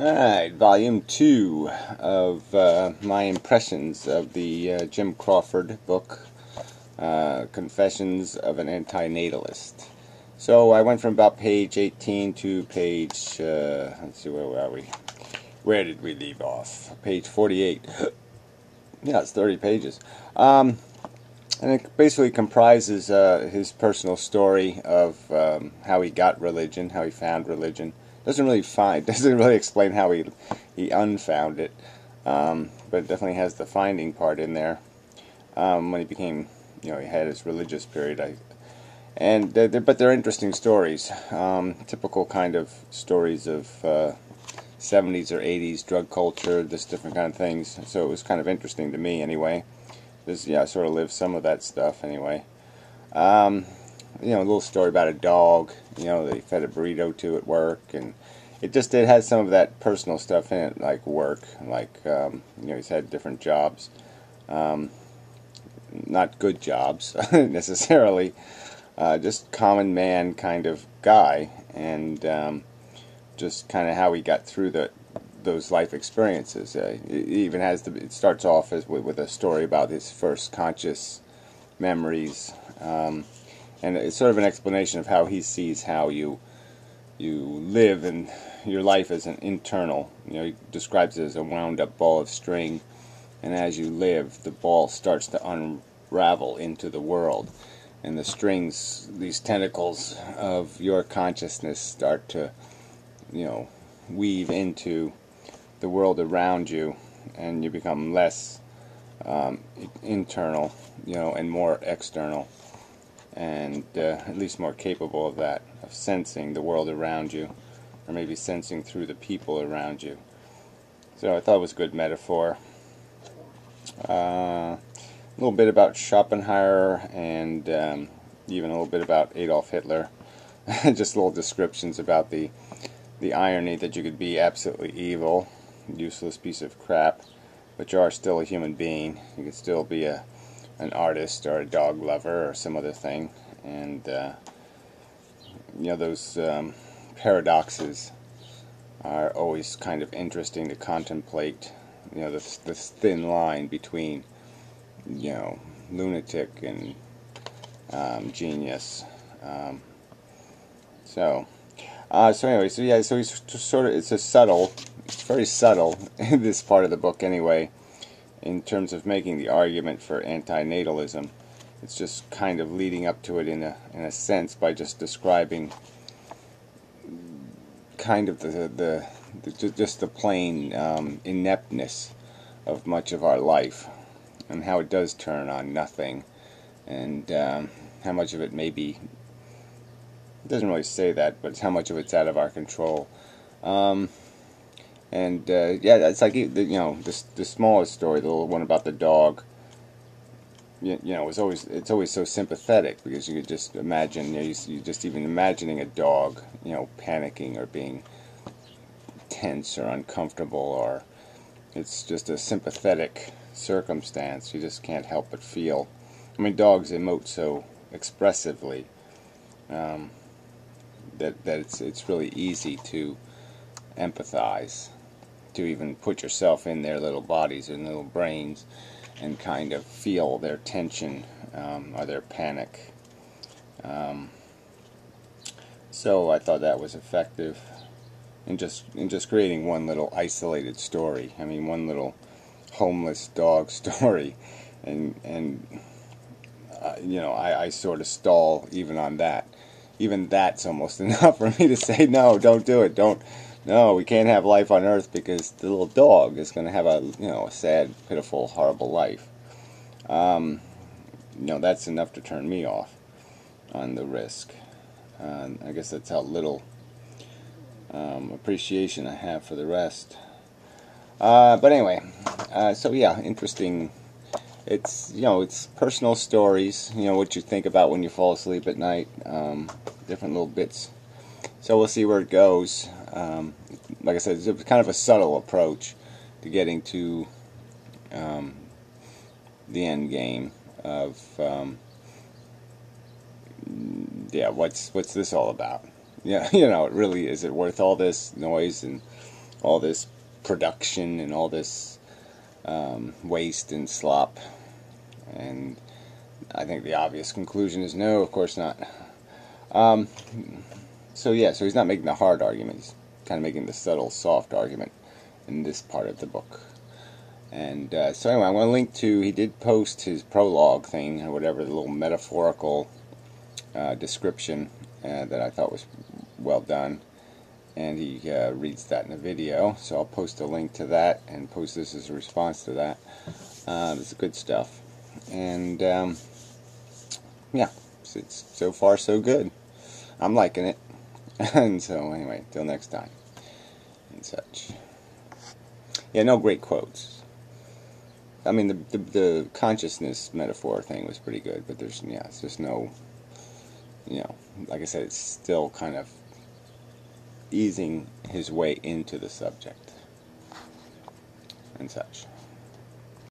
Alright, volume 2 of my impressions of the Jim Crawford book, Confessions of an Antinatalist. So I went from about page 18 to page, let's see, where are we? Where did we leave off? Page 48. Yeah, it's 30 pages. And it basically comprises his personal story of how he got religion, how he found religion. Doesn't really explain how he unfound it, but it definitely has the finding part in there. When he became, he had his religious period. But they're interesting stories, typical kind of stories of 70s or 80s drug culture, this different kind of things. So it was kind of interesting to me anyway. I sort of lived some of that stuff anyway. A little story about a dog, they fed a burrito to at work, and it has some of that personal stuff in it, like work, like, he's had different jobs, not good jobs, necessarily, just common man kind of guy, and just kind of how he got through those life experiences. It even it starts off with a story about his first conscious memories, and it's sort of an explanation of how he sees how you live in your life as an internal. He describes it as a wound-up ball of string, and as you live, the ball starts to unravel into the world, and the strings, these tentacles of your consciousness, start to, weave into the world around you, and you become less internal, and more external, and at least more capable of that, of sensing the world around you, or maybe sensing through the people around you. So I thought it was a good metaphor. A little bit about Schopenhauer, and even a little bit about Adolf Hitler. Just little descriptions about the irony that you could be absolutely evil, useless piece of crap, but you are still a human being. You could still be an artist or a dog lover or some other thing, and those paradoxes are always kind of interesting to contemplate. This thin line between lunatic and genius. So he's sort of, it's very subtle in this part of the book anyway, in terms of making the argument for antinatalism. It's just kind of leading up to it in a sense, by just describing kind of just the plain ineptness of much of our life, and how it does turn on nothing, and how much of it maybe, it doesn't really say that, but how much of it's out of our control. It's like, the smallest story, the little one about the dog, it's always so sympathetic, because you could just imagine, you just even imagining a dog, panicking or being tense or uncomfortable, or it's just a sympathetic circumstance. You just can't help but feel. I mean, dogs emote so expressively that it's really easy to empathize, to even put yourself in their little bodies and little brains, and kind of feel their tension or their panic. So I thought that was effective in just creating one little isolated story. I mean, one little homeless dog story, and I sort of stall even on that. Even that's almost enough for me to say, no, don't do it. No, we can't have life on Earth, because the little dog is going to have a sad, pitiful, horrible life. That's enough to turn me off on the risk. I guess that's how little appreciation I have for the rest. But anyway, so yeah, interesting. It's personal stories, what you think about when you fall asleep at night, different little bits. So we'll see where it goes. Like I said, it's kind of a subtle approach to getting to the end game of, what's this all about? Yeah, it really, is it worth all this noise and all this production and all this waste and slop. And I think the obvious conclusion is no, of course not. So he's not making the hard argument. He's kind of making the subtle, soft argument in this part of the book. And so anyway, I'm going to link to, he did post his prologue thing, or whatever, the little metaphorical description that I thought was well done. And he reads that in a video, so I'll post a link to that and post this as a response to that. It's good stuff. And yeah, it's so far so good. I'm liking it. And so anyway, till next time and such. Yeah, no great quotes. I mean, the consciousness metaphor thing was pretty good, but it's just no, like I said, it's still kind of easing his way into the subject and such.